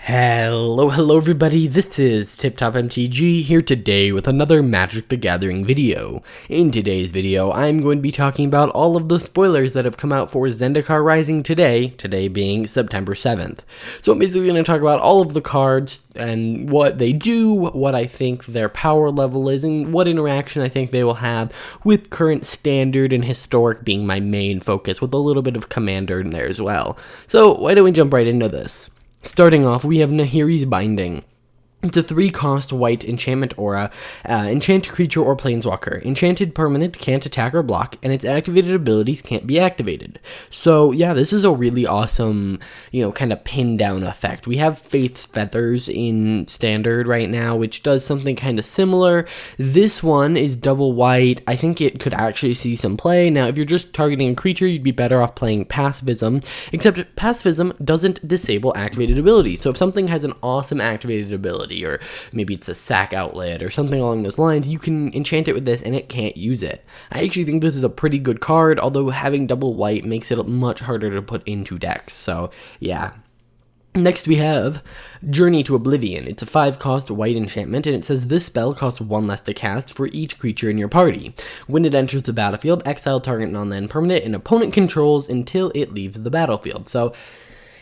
Hello everybody, this is Tip Top MTG here today with another Magic the Gathering video. In today's video, I'm going to be talking about all of the spoilers that have come out for Zendikar Rising today being September 7th. So I'm basically going to talk about all of the cards and what they do, what I think their power level is, and what interaction I think they will have with current standard and historic being my main focus, with a little bit of commander in there as well. So why don't we jump right into this? Starting off, we have Nahiris Binding. It's a 3-cost white enchantment aura, enchanted creature or planeswalker. Enchanted permanent can't attack or block, and its activated abilities can't be activated. So yeah, this is a really awesome, kind of pin down effect. We have Faith's Feathers in standard right now, which does something kind of similar. This one is double white. I think it could actually see some play. Now, if you're just targeting a creature, you'd be better off playing Pacifism, except Pacifism doesn't disable activated abilities. So if something has an awesome activated ability, or maybe it's a sack outlet or something along those lines, you can enchant it with this and it can't use it. I actually think this is a pretty good card, although having double white makes it much harder to put into decks, so yeah. Next we have Journey to Oblivion. It's a 5-cost white enchantment, and it says this spell costs 1 less to cast for each creature in your party. When it enters the battlefield, exile target non-land permanent an opponent controls until it leaves the battlefield. So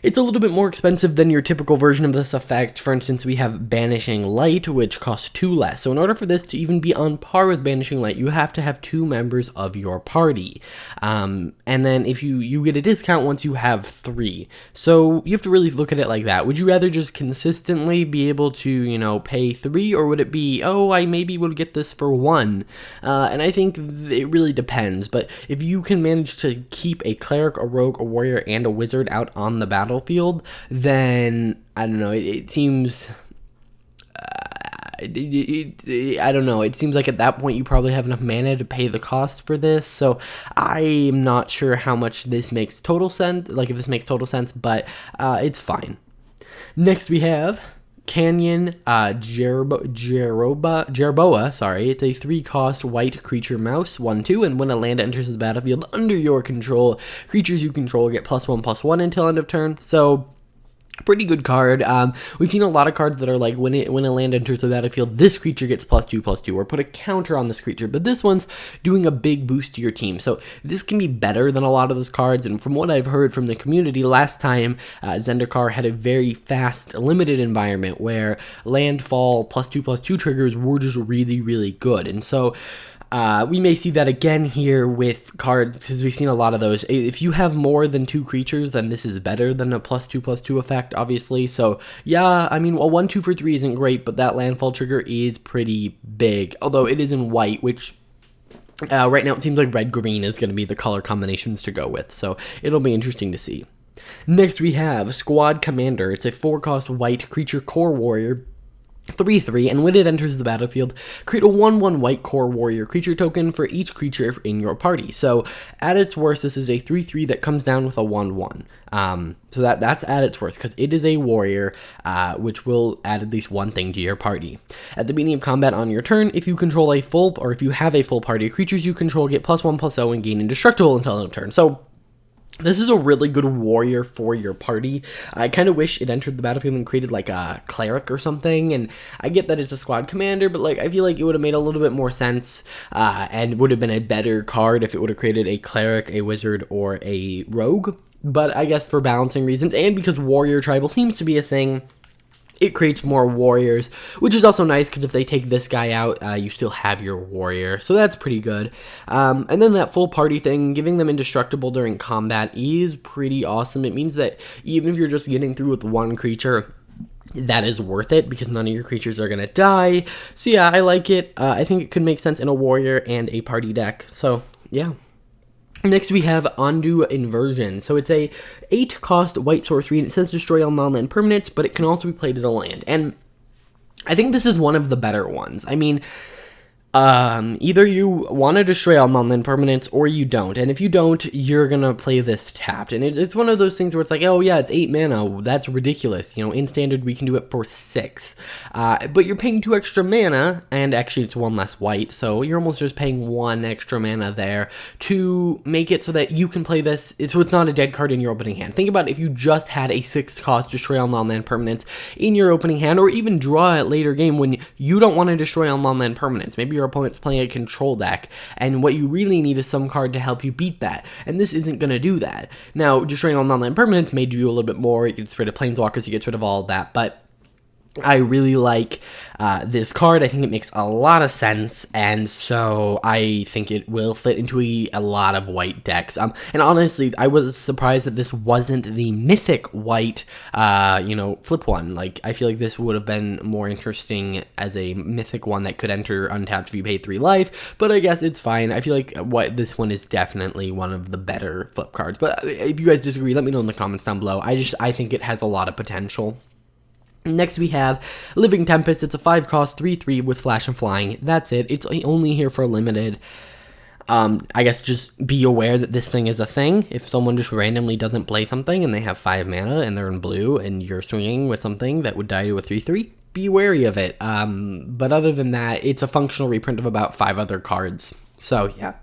it's a little bit more expensive than your typical version of this effect. For instance, we have Banishing Light, which costs 2 less. So in order for this to even be on par with Banishing Light, you have to have 2 members of your party. And then if you get a discount once you have 3. So you have to really look at it like that. Would you rather just consistently be able to, pay 3? Or would it be, oh, I maybe will get this for 1? And I think it really depends. But if you can manage to keep a cleric, a rogue, a warrior, and a wizard out on the battlefield, then I don't know, it seems I don't know, it seems like at that point you probably have enough mana to pay the cost for this. So I'm not sure how much this makes total sense, like if this makes total sense, but it's fine. Next we have Canyon Jerboa, sorry. It's a 3-cost white creature mouse, 1/2, and when a land enters the battlefield under your control, creatures you control get +1/+1 until end of turn. So pretty good card. We've seen a lot of cards that are like, when a land enters the battlefield, this creature gets +2/+2, or put a counter on this creature, but this one's doing a big boost to your team. So this can be better than a lot of those cards, and from what I've heard from the community, last time Zendikar had a very fast, limited environment where landfall +2/+2 triggers were just really, really good. And so we may see that again here with cards, because we've seen a lot of those. If you have more than 2 creatures, then this is better than a +2/+2 effect, obviously. So yeah, I mean, a 1/2 for 3 isn't great, but that landfall trigger is pretty big. Although it is in white, which right now it seems like red-green is going to be the color combinations to go with. So it'll be interesting to see. Next we have Squad Commander. It's a 4-cost white creature core warrior, 3/3, and when it enters the battlefield, create a 1/1 white core warrior creature token for each creature in your party. So at its worst, this is a 3/3 that comes down with a 1/1. So that's at its worst, because it is a warrior, which will add at least one thing to your party. At the beginning of combat on your turn, if you control if you have a full party of creatures you control, get +1/+0 and gain indestructible until end of turn. So this is a really good warrior for your party. I kind of wish it entered the battlefield and created like a cleric or something, and I get that it's a squad commander, but I feel like it would have made a little bit more sense, and would have been a better card if it would have created a cleric, a wizard, or a rogue. But I guess for balancing reasons, and because warrior tribal seems to be a thing, it creates more warriors, which is also nice, because if they take this guy out, you still have your warrior, so that's pretty good. And then that full party thing, giving them indestructible during combat, is pretty awesome. It means that even if you're just getting through with one creature, that is worth it, because none of your creatures are going to die. So yeah, I like it. I think it could make sense in a warrior and a party deck, so yeah. Next we have Undo Inversion. So it's a 8-cost white sorcery, and it says destroy all non-land permanents, but it can also be played as a land. And I think this is one of the better ones. I mean, Either you want to destroy all non-land permanents or you don't, and if you don't, you're gonna play this tapped, and it's one of those things where it's like, oh yeah, it's 8 mana, that's ridiculous, you know, in standard we can do it for 6, but you're paying 2 extra mana, and actually it's 1 less white, so you're almost just paying 1 extra mana there to make it so that you can play this, so it's not a dead card in your opening hand. Think about if you just had a 6 cost destroy all non-land permanents in your opening hand, or even draw it later game when you don't want to destroy all non-land permanents. Maybe your opponent's playing a control deck, and what you really need is some card to help you beat that, and this isn't going to do that. Now, destroying all non-land permanents may do you a little bit more. You get rid of planeswalkers, you get rid of all of that, but I really like this card. I think it makes a lot of sense, and so I think it will fit into a lot of white decks. And honestly, I was surprised that this wasn't the mythic white, flip one. Like, I feel like this would have been more interesting as a mythic one that could enter untapped if you paid 3 life, but I guess it's fine. I feel like this one is definitely one of the better flip cards, but if you guys disagree, let me know in the comments down below. I think it has a lot of potential. Next we have Living Tempest. It's a 5 cost 3/3 with flash and flying. That's it. It's only here for limited. I guess just be aware that this thing is a thing. If someone just randomly doesn't play something and they have 5 mana and they're in blue and you're swinging with something that would die to a 3/3, be wary of it. But other than that, it's a functional reprint of about 5 other cards. So yeah.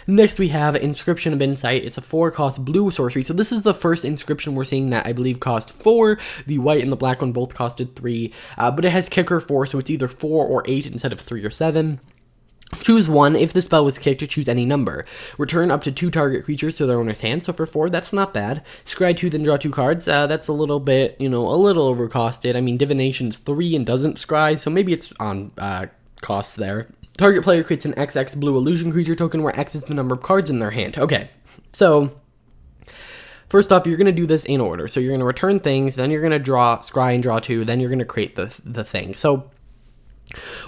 Next we have Inscription of Insight. It's a 4 cost blue sorcery. So this is the first inscription we're seeing that I believe cost 4. The white and the black one both costed 3. But it has kicker 4, so it's either 4 or 8 instead of 3 or 7. Choose 1. If the spell was kicked, choose any number. Return up to 2 target creatures to their owner's hand. So for 4, that's not bad. Scry 2, then draw 2 cards. That's a little bit, a little overcosted. I mean, Divination's 3 and doesn't scry, so maybe it's on costs there. Target player creates an XX blue illusion creature token where X is the number of cards in their hand. Okay, so first off, you're going to do this in order. So you're going to return things, then you're going to scry and draw 2, then you're going to create the thing. So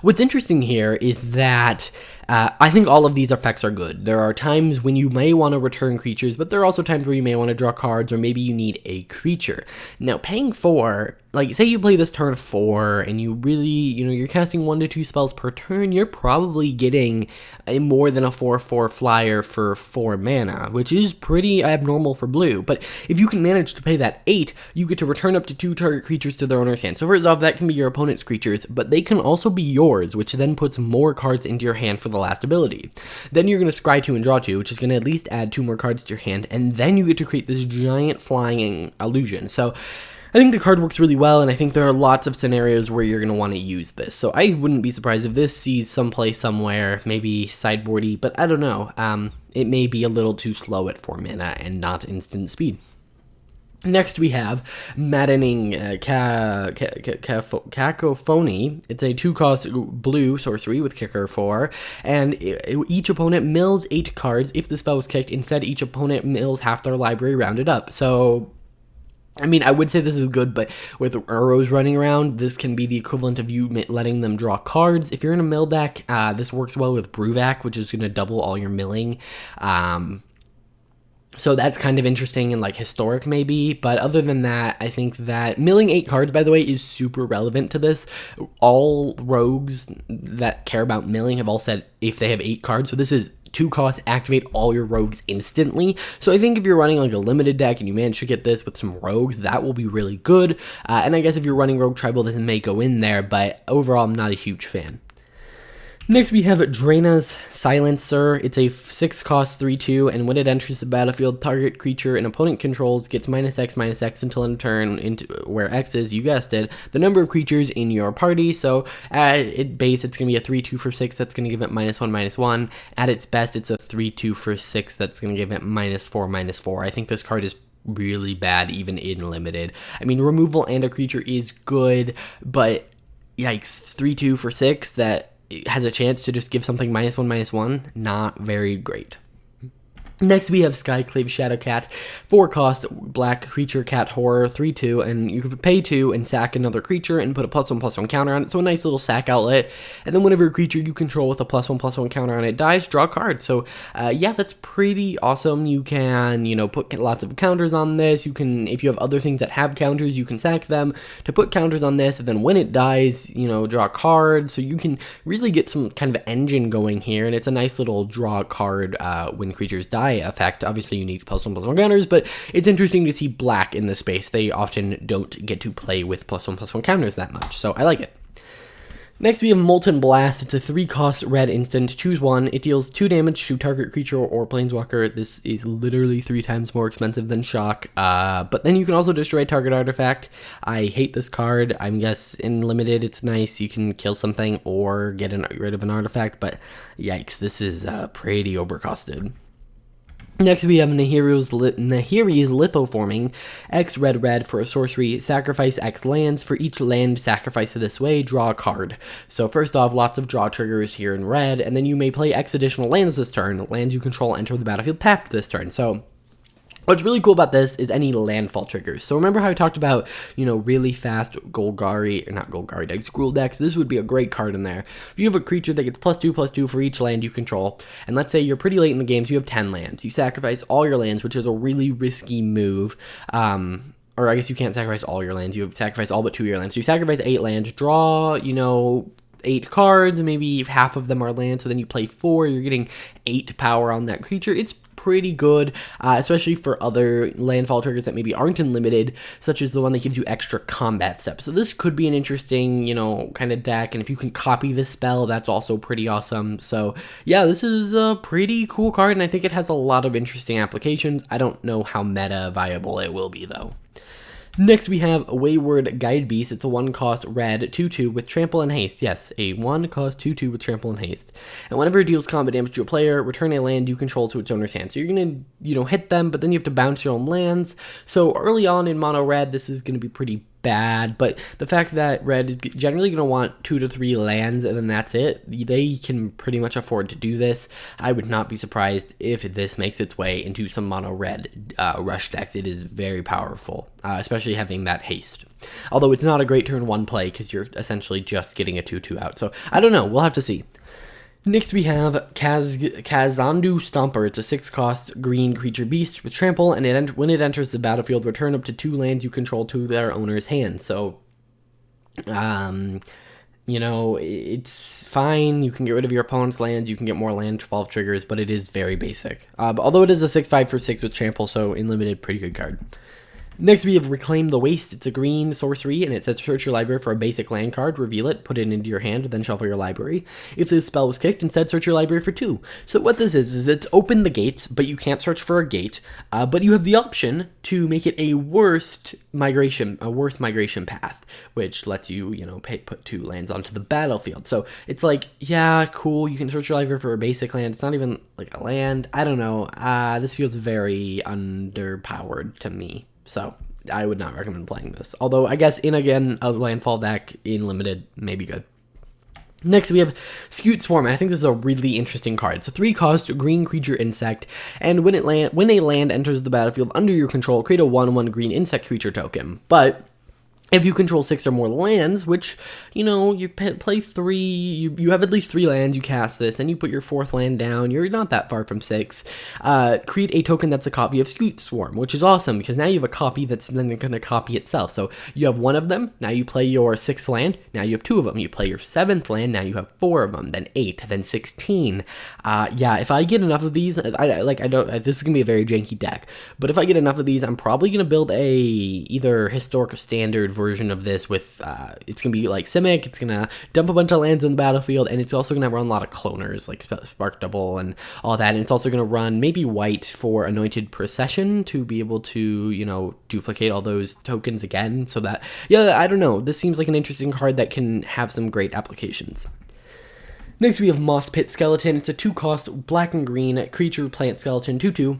what's interesting here is that I think all of these effects are good. There are times when you may want to return creatures, but there are also times where you may want to draw cards, or maybe you need a creature. Now, paying 4, like, say you play this turn 4, and you really, you're casting 1 to 2 spells per turn, you're probably getting more than a 4/4 flyer for 4 mana, which is pretty abnormal for blue. But if you can manage to pay that 8, you get to return up to 2 target creatures to their owner's hand. So first off, that can be your opponent's creatures, but they can also be yours, which then puts more cards into your hand for the last ability. Then you're going to scry 2 and draw 2, which is going to at least add 2 more cards to your hand, and then you get to create this giant flying illusion. So I think the card works really well, and I think there are lots of scenarios where you're going to want to use this. So I wouldn't be surprised if this sees someplace somewhere, maybe sideboardy, but I don't know. It may be a little too slow at 4 mana and not instant speed. Next we have Maddening Cacophony. It's a 2 cost blue sorcery with kicker 4, and each opponent mills 8 cards. If the spell was kicked, instead each opponent mills half their library rounded up. So I mean, I would say this is good, but with arrows running around, this can be the equivalent of you letting them draw cards. If you're in a mill deck, this works well with Bruvac, which is going to double all your milling. So that's kind of interesting and like historic maybe, but other than that, I think that milling 8 cards, by the way, is super relevant to this. All rogues that care about milling have all said if they have 8 cards, so this is 2 costs, activate all your rogues instantly. So I think if you're running like a limited deck and you manage to get this with some rogues, that will be really good. And I guess if you're running Rogue Tribal, this may go in there, but overall, I'm not a huge fan. Next we have Draynas Silencer. It's a 6 cost 3/2, and when it enters the battlefield, target creature an opponent controls gets -X until end of turn, into where X is, you guessed it, the number of creatures in your party. So at base, it's going to be a 3/2 for 6. That's going to give it -1/-1. At its best, it's a 3/2 for 6. That's going to give it -4/-4. I think this card is really bad even in limited. I mean, removal and a creature is good, but yikes, 3/2 for 6 that has a chance to just give something -1/-1, not very great. Next, we have Skyclave Shadowcat, 4 cost, black creature, cat horror, 3/2, and you can pay 2 and sack another creature and put a +1/+1 counter on it, so a nice little sack outlet. And then whenever a creature you control with a +1/+1 counter on it dies, draw a card. So, yeah, that's pretty awesome. You can, put lots of counters on this. You can, if you have other things that have counters, you can sack them to put counters on this, and then when it dies, draw a card. So you can really get some kind of engine going here, and it's a nice little draw a card when creatures die effect. Obviously you need +1/+1 counters, but it's interesting to see black in this space. They often don't get to play with +1/+1 counters that much, so I like it. Next we have Molten Blast. It's a 3 cost red instant. Choose one. It deals 2 damage to target creature or planeswalker. This is literally 3 times more expensive than Shock, but then you can also destroy target artifact. I hate this card. I guess in limited it's nice. You can kill something or get rid of an artifact, but yikes, this is pretty overcosted. Next, we have Nahiris Lithoforming, X red for a sorcery, sacrifice X lands. For each land sacrificed this way, draw a card. So first off, lots of draw triggers here in red, and then you may play X additional lands this turn. Lands you control enter the battlefield tapped this turn. So what's really cool about this is any landfall triggers. So remember how I talked about, really fast Golgari decks, Gruul decks? This would be a great card in there. If you have a creature that gets +2/+2 for each land you control, and let's say you're pretty late in the game, so you have 10 lands. You sacrifice all your lands, which is a really risky move. Or I guess you can't sacrifice all your lands. You sacrifice all but 2 of your lands. So you sacrifice 8 lands, draw, 8 cards, maybe half of them are lands, so then you play 4, you're getting 8 power on that creature. It's pretty good, especially for other landfall triggers that maybe aren't unlimited, such as the one that gives you extra combat steps. So this could be an interesting, kind of deck, and if you can copy this spell, that's also pretty awesome. So yeah, this is a pretty cool card, and I think it has a lot of interesting applications. I don't know how meta viable it will be, though. Next, we have Wayward Guide Beast. It's a 1 cost red 2/2 with trample and haste. Yes, a 1 cost 2/2 with trample and haste. And whenever it deals combat damage to a player, return a land you control to its owner's hand. So you're going to, hit them, but then you have to bounce your own lands. So early on in mono red, this is going to be pretty bad, but the fact that red is generally going to want 2 to 3 lands and then that's it, they can pretty much afford to do this. I would not be surprised if this makes its way into some mono red rush decks. It is very powerful, especially having that haste. Although it's not a great turn 1 play because you're essentially just getting a 2/2 out, so I don't know, we'll have to see. Next we have Kazandu Stomper. It's a 6 cost green creature beast with trample, and when it enters the battlefield, return up to 2 lands you control to their owner's hand. So, it's fine. You can get rid of your opponent's lands. You can get more landfall triggers, but it is very basic. Although it is a 6/5 for 6 with trample, so in limited, pretty good card. Next, we have Reclaim the Waste. It's a green sorcery, and it says search your library for a basic land card, reveal it, put it into your hand, then shuffle your library. If this spell was kicked, instead search your library for 2. So what this is it's open the gates, but you can't search for a gate, but you have the option to make it a worst migration path, which lets you, put 2 lands onto the battlefield. So it's like, yeah, cool, you can search your library for a basic land. It's not even like a land. I don't know. This feels very underpowered to me. So I would not recommend playing this. Although I guess a landfall deck in limited may be good. Next, we have Scute Swarm, and I think this is a really interesting card. It's a 3 cost green creature insect, and when a land enters the battlefield under your control, create a 1/1 green insect creature token. But if you control 6 or more lands, which, you play 3, you have at least 3 lands, you cast this, then you put your 4th land down, you're not that far from 6, create a token that's a copy of Scute Swarm, which is awesome, because now you have a copy that's then going to copy itself. So you have 1 of them, now you play your 6th land, now you have 2 of them, you play your 7th land, now you have 4 of them, then 8, then 16. Yeah, if I get enough of these, this is going to be a very janky deck, but if I get enough of these, I'm probably going to build either historic or standard version of this with, it's going to be like Simic, it's going to dump a bunch of lands in the battlefield, and it's also going to run a lot of cloners, like Spark Double and all that, and it's also going to run maybe white for Anointed Procession to be able to, duplicate all those tokens again, so that, yeah, I don't know, this seems like an interesting card that can have some great applications. Next we have Moss Pit Skeleton. It's a 2 cost black and green creature plant skeleton 2/2.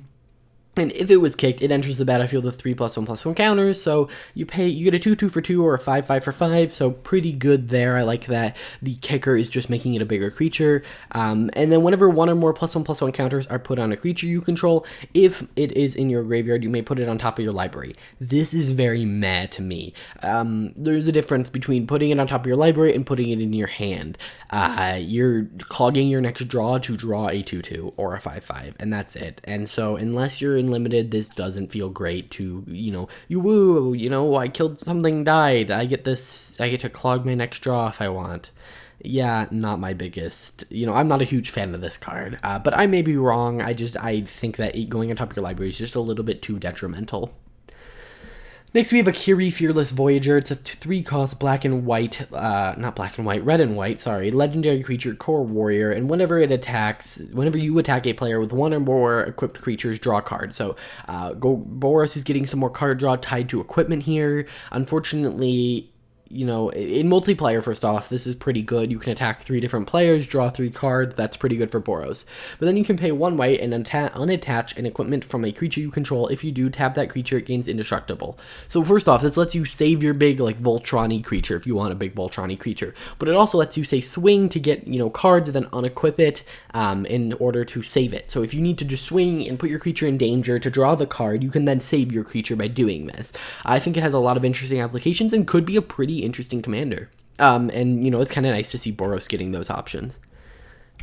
And if it was kicked, it enters the battlefield with 3+1/+1 counters, so you get a 2/2 for 2 or a 5/5 for 5, so pretty good there. I like that the kicker is just making it a bigger creature. And then whenever one or more +1/+1 counters are put on a creature you control, if it is in your graveyard, you may put it on top of your library. This is very meh to me. There's a difference between putting it on top of your library and putting it in your hand. You're clogging your next draw to draw a 2/2 or a 5/5, and that's it. And so unless you're limited, this doesn't feel great to, I killed something, died, I get to clog my next draw if I want. Yeah, not my biggest, I'm not a huge fan of this card, but I may be wrong. I think that going on top of your library is just a little bit too detrimental. Next, we have a Kiri, Fearless Voyager. It's a 3-cost red and white, legendary creature, core warrior, and whenever you attack a player with one or more equipped creatures, draw a card. So, Boros is getting some more card draw tied to equipment here. Unfortunately, in multiplayer, first off, this is pretty good. You can attack 3 different players, draw 3 cards. That's pretty good for Boros. But then you can pay 1 white and unattach an equipment from a creature you control. If you do, tap that creature, it gains indestructible. So first off, this lets you save your big, Voltron-y creature if you want a big Voltron-y creature. But it also lets you, say, swing to get, cards and then unequip it in order to save it. So if you need to just swing and put your creature in danger to draw the card, you can then save your creature by doing this. I think it has a lot of interesting applications and could be a pretty interesting commander. It's kind of nice to see Boros getting those options.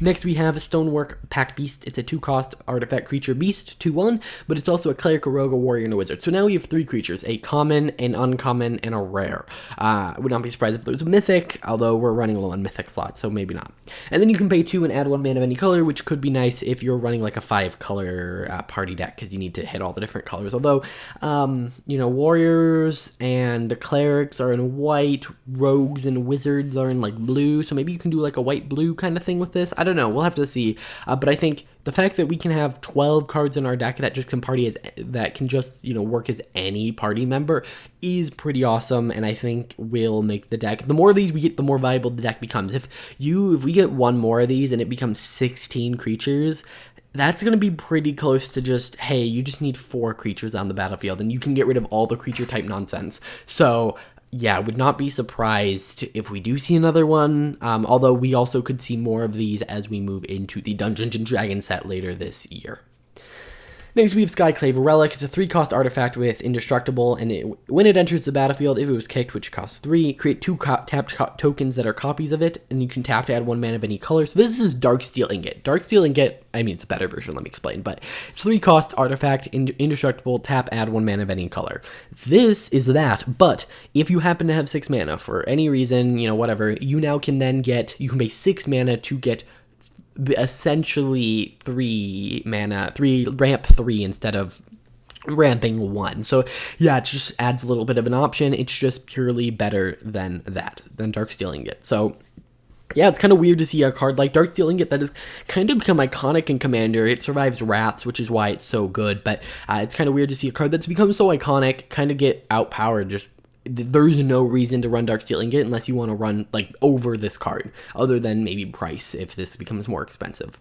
Next, we have Stonework Pact Beast. It's a 2-cost artifact creature beast, 2/1, but it's also a cleric, a rogue, a warrior, and a wizard. So now we have 3 creatures, a common, an uncommon, and a rare. I would not be surprised if there's a mythic, although we're running low on mythic slots, so maybe not. And then you can pay 2 and add 1 mana of any color, which could be nice if you're running like a 5-color party deck, because you need to hit all the different colors. Although, warriors and the clerics are in white, rogues and wizards are in blue, so maybe you can do a white-blue kind of thing with this. I don't know. We'll have to see. But I think the fact that we can have 12 cards in our deck that can just work as any party member is pretty awesome, and I think will make the deck. The more of these we get, the more valuable the deck becomes. If we get 1 more of these and it becomes 16 creatures, that's going to be pretty close to just, hey, you just need 4 creatures on the battlefield, and you can get rid of all the creature type nonsense. So yeah, I would not be surprised if we do see another one, although we also could see more of these as we move into the Dungeons & Dragons set later this year. Next, we have Skyclave Relic. It's a 3-cost artifact with indestructible, and when it enters the battlefield, if it was kicked, which costs 3, create 2 tapped tokens that are copies of it, and you can tap to add 1 mana of any color. So this is Darksteel Ingot. Darksteel Ingot, it's a better version, let me explain, but it's 3-cost artifact, indestructible, tap, add 1 mana of any color. This is that, but if you happen to have 6 mana for any reason, whatever, you now can then you can pay 6 mana to get essentially 3 mana, ramp 3 instead of ramping 1. So yeah, it just adds a little bit of an option. It's just purely better than Darksteel Ingot. So yeah, it's kind of weird to see a card like Darksteel Ingot that has kind of become iconic in Commander. It survives Wraths, which is why it's so good, but it's kind of weird to see a card that's become so iconic kind of get outpowered. There's no reason to run Darksteel Ingot unless you want to run over this card, other than maybe price if this becomes more expensive.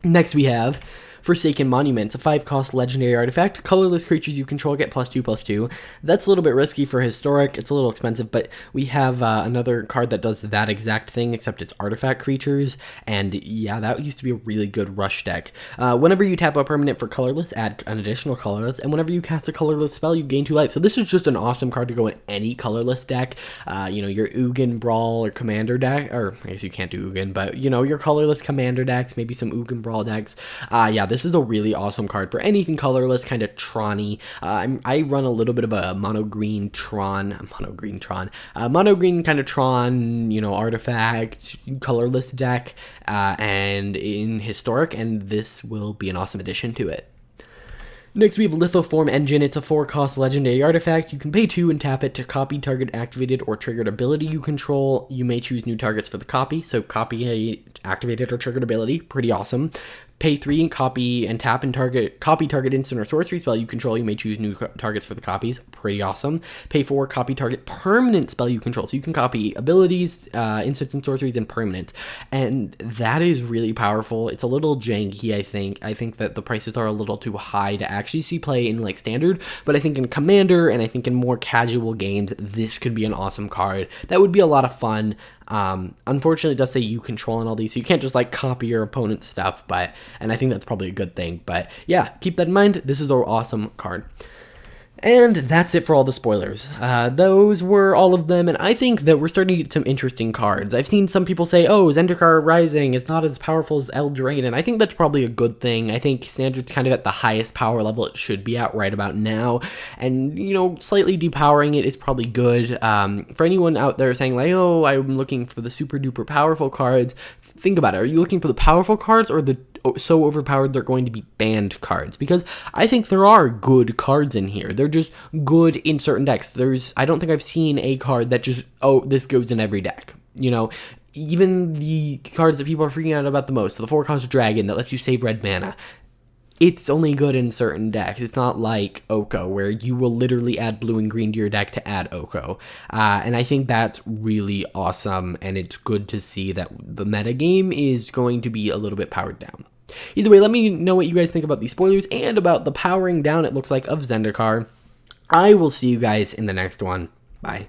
Next, we have Forsaken Monument. It's a 5-cost legendary artifact. Colorless creatures you control get +2/+2. That's a little bit risky for historic. It's a little expensive, but we have another card that does that exact thing, except it's artifact creatures. And yeah, that used to be a really good rush deck. Whenever you tap a permanent for colorless, add an additional colorless. And whenever you cast a colorless spell, you gain 2 life. So this is just an awesome card to go in any colorless deck. Your Ugin Brawl or Commander deck, or I guess you can't do Ugin, but your colorless Commander decks, maybe some Ugin Brawl decks. Yeah, this is a really awesome card for anything colorless, kind of Tron-y. I run a little bit of a mono green kind of Tron, artifact, colorless deck, and in historic, and this will be an awesome addition to it. Next, we have Lithoform Engine. It's a 4-cost legendary artifact. You can pay 2 and tap it to copy target activated or triggered ability you control. You may choose new targets for the copy, so copy a activated or triggered ability. Pretty awesome. Pay 3 and copy and tap and copy target instant or sorcery spell you control. You may choose new targets for the copies. Pretty awesome. Pay 4, copy target permanent spell you control. So you can copy abilities, instants and sorceries, and permanent. And that is really powerful. It's a little janky, I think. I think that the prices are a little too high to actually see play in like standard, but I think in Commander and I think in more casual games, this could be an awesome card. That would be a lot of fun. Unfortunately, it does say you control and all these, so you can't just like copy your opponent's stuff, and I think that's probably a good thing. But yeah, keep that in mind. This is an awesome card. And that's it for all the spoilers. Those were all of them, and I think that we're starting to get some interesting cards. I've seen some people say, oh, Zendikar Rising is not as powerful as Eldraine, and I think that's probably a good thing. I think Standard's kind of at the highest power level it should be at right about now, and, you know, slightly depowering it is probably good. For anyone out there saying, like, oh, I'm looking for the super duper powerful cards, think about it. Are you looking for the powerful cards or the so overpowered they're going to be banned cards? Because I think there are good cards in here. They're just good in certain decks. I don't think I've seen a card that just, oh, this goes in every deck. You know, even the cards that people are freaking out about the most, so the 4-cost dragon that lets you save red mana, it's only good in certain decks. It's not like Oko, where you will literally add blue and green to your deck to add Oko. And I think that's really awesome, and it's good to see that the meta game is going to be a little bit powered down. Either way, let me know what you guys think about these spoilers and about the powering down, it looks like, of Zendikar. I will see you guys in the next one. Bye.